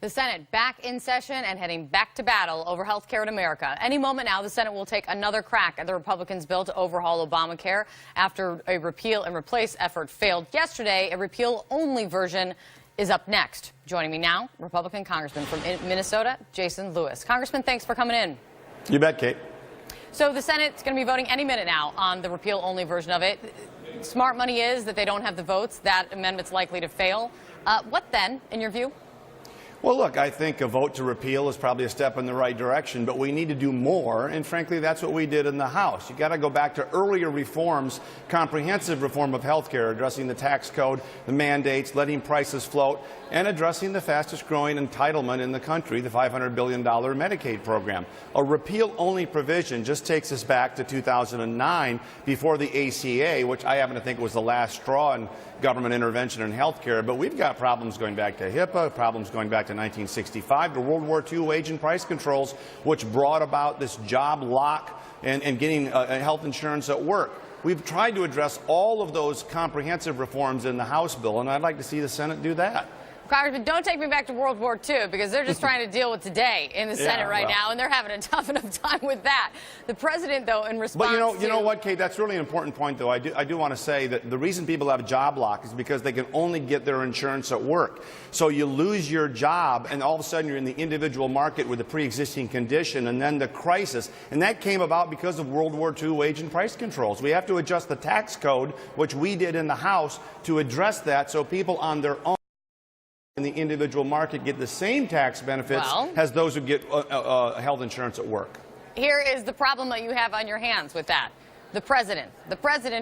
The Senate back in session and heading back to battle over health care in America. Any moment now, the Senate will take another crack at the Republicans' bill to overhaul Obamacare after a repeal and replace effort failed yesterday. A repeal-only version is up next. Joining me now, Republican Congressman from Minnesota, Jason Lewis. Congressman, thanks for coming in. You bet, Kate. So the Senate's going to be voting any minute now on the repeal-only version of it. Smart money is that they don't have the votes. That amendment's likely to fail. What then, in your view? Well, look, I think a vote to repeal is probably a step in the right direction, but we need to do more, and frankly, that's what we did in the House. You've got to go back to earlier reforms, comprehensive reform of health care, addressing the tax code, the mandates, letting prices float, and addressing the fastest-growing entitlement in the country, the $500 billion Medicaid program. A repeal-only provision just takes us back to 2009 before the ACA, which I happen to think was the last straw in government intervention in health care, but we've got problems going back to HIPAA, problems going back to 1965, to World War II wage and price controls, which brought about this job lock and getting health insurance at work. We've tried to address all of those comprehensive reforms in the House bill, and I'd like to see the Senate do that. Congressman, don't take me back to World War II, because they're just trying to deal with today in the Senate right now, and they're having a tough enough time with that. The president, though, in response But you know what, Kate, that's really an important point, though. I do want to say that the reason people have job lock is because they can only get their insurance at work. So you lose your job, and all of a sudden you're in the individual market with a pre-existing condition, and then the crisis. And that came about because of World War II wage and price controls. We have to adjust the tax code, which we did in the House, to address that so people on their own in the individual market get the same tax benefits as those who get health insurance at work. Here is the problem that you have on your hands with that. The president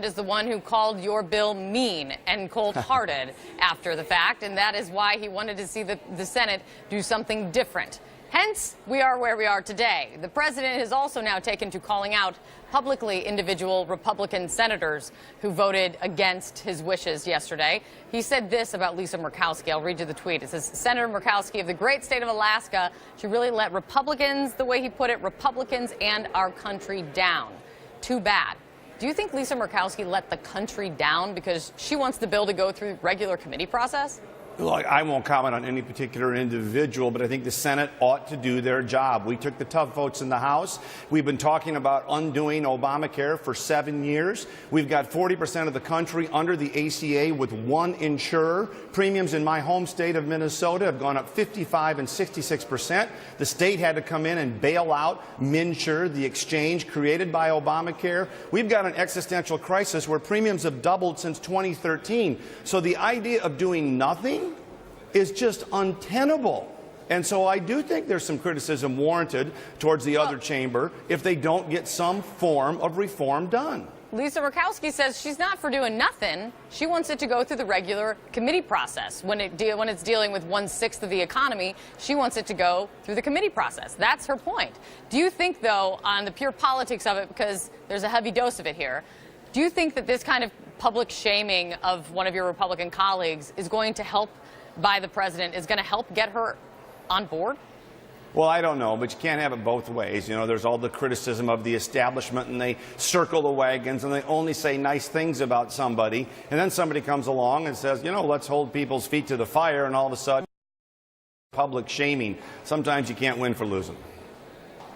is the one who called your bill mean and cold-hearted after the fact, and that is why he wanted to see the Senate do something different. Hence, we are where we are today. The president has also now taken to calling out publicly individual Republican senators who voted against his wishes yesterday. He said this about Lisa Murkowski. I'll read you the tweet. It says, Senator Murkowski of the great state of Alaska should really let Republicans, the way he put it, Republicans and our country down. Too bad. Do you think Lisa Murkowski let the country down because she wants the bill to go through regular committee process? Look, I won't comment on any particular individual, but I think the Senate ought to do their job. We took the tough votes in the House. We've been talking about undoing Obamacare for 7 years. We've got 40% of the country under the ACA with one insurer. Premiums in my home state of Minnesota have gone up 55 and 66%. The state had to come in and bail out MNsure, the exchange created by Obamacare. We've got an existential crisis where premiums have doubled since 2013. So the idea of doing nothing is just untenable. And so I do think there's some criticism warranted towards the other chamber if they don't get some form of reform done. Lisa Murkowski says she's not for doing nothing. She wants it to go through the regular committee process. When it's dealing with 1/6 of the economy, she wants it to go through the committee process. That's her point. Do you think, though, on the pure politics of it, because there's a heavy dose of it here, do you think that this kind of public shaming of one of your Republican colleagues is going to help by the president, is going to help get her on board? Well, I don't know, but you can't have it both ways. You know, there's all the criticism of the establishment, and they circle the wagons, and they only say nice things about somebody, and then somebody comes along and says, you know, let's hold people's feet to the fire, and all of a sudden, public shaming. Sometimes you can't win for losing.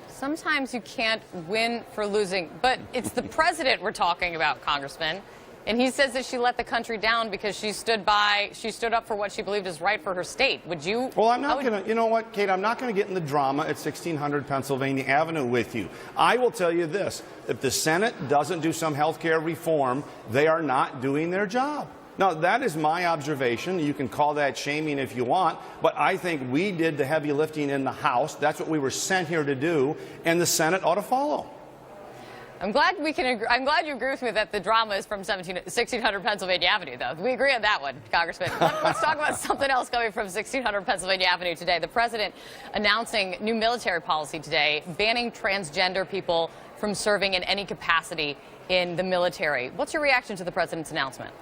Sometimes you can't win for losing, but it's the president we're talking about, Congressman. And he says that she let the country down because she stood up for what she believed is right for her state. Would you? Well, I'm not going to, you know what, Kate, I'm not going to get in the drama at 1600 Pennsylvania Avenue with you. I will tell you this, if the Senate doesn't do some health care reform, they are not doing their job. Now, that is my observation. You can call that shaming if you want, but I think we did the heavy lifting in the House. That's what we were sent here to do, and the Senate ought to follow. I'm glad I'm glad you agree with me that the drama is from 1600 Pennsylvania Avenue, though. We agree on that one, Congressman. Let's talk about something else coming from 1600 Pennsylvania Avenue today. The president announcing new military policy today, banning transgender people from serving in any capacity in the military. What's your reaction to the president's announcement?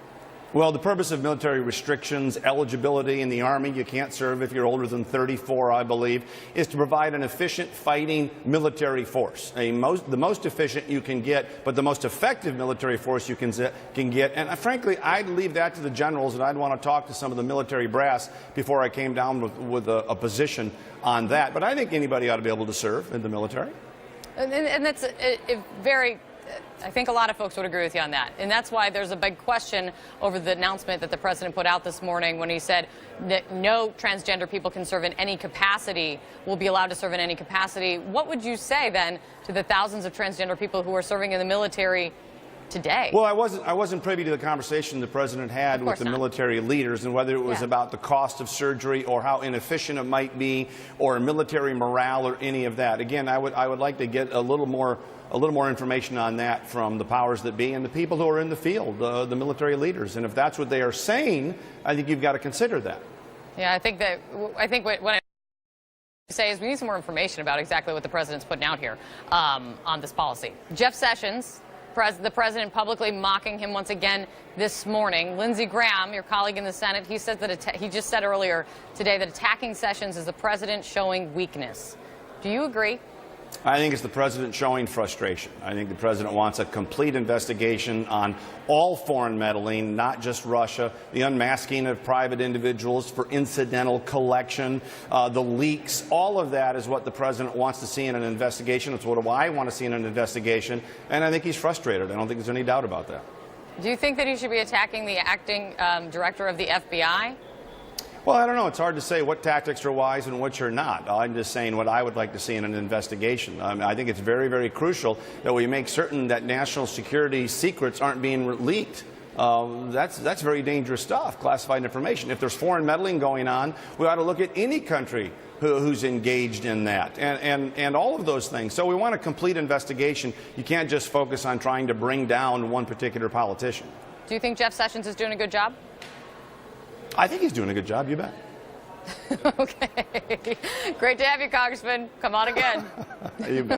Well, the purpose of military restrictions, eligibility in the Army, you can't serve if you're older than 34, I believe, is to provide an efficient fighting military force. The most efficient you can get, but the most effective military force you can get. And frankly, I'd leave that to the generals, and I'd want to talk to some of the military brass before I came down with a position on that. But I think anybody ought to be able to serve in the military. And that's I think a lot of folks would agree with you on that. And that's why there's a big question over the announcement that the president put out this morning when he said that no transgender people can serve in any capacity, will be allowed to serve in any capacity. What would you say then to the thousands of transgender people who are serving in the military today? Well, I wasn't privy to the conversation the president had with the military leaders and whether it was about the cost of surgery or how inefficient it might be or military morale or any of that. Again, I would like to get a little more information on that from the powers that be and the people who are in the field, the military leaders. And if that's what they are saying, I think you've got to consider that. Yeah, I think what I say is we need some more information about exactly what the president's putting out here on this policy. Jeff Sessions, the president publicly mocking him once again this morning. Lindsey Graham, your colleague in the Senate, he said that he just said earlier today that attacking Sessions is the president showing weakness. Do you agree? I think it's the president showing frustration. I think the president wants a complete investigation on all foreign meddling, not just Russia, the unmasking of private individuals for incidental collection, the leaks. All of that is what the president wants to see in an investigation. It's what I want to see in an investigation. And I think he's frustrated. I don't think there's any doubt about that. Do you think that he should be attacking the acting director of the FBI? Well, I don't know. It's hard to say what tactics are wise and which are not. I'm just saying what I would like to see in an investigation. I think it's very, very crucial that we make certain that national security secrets aren't being leaked. That's very dangerous stuff, classified information. If there's foreign meddling going on, we ought to look at any country who's engaged in that and all of those things. So we want a complete investigation. You can't just focus on trying to bring down one particular politician. Do you think Jeff Sessions is doing a good job? I think he's doing a good job, you bet. Okay. Great to have you, Congressman. Come on again. You bet.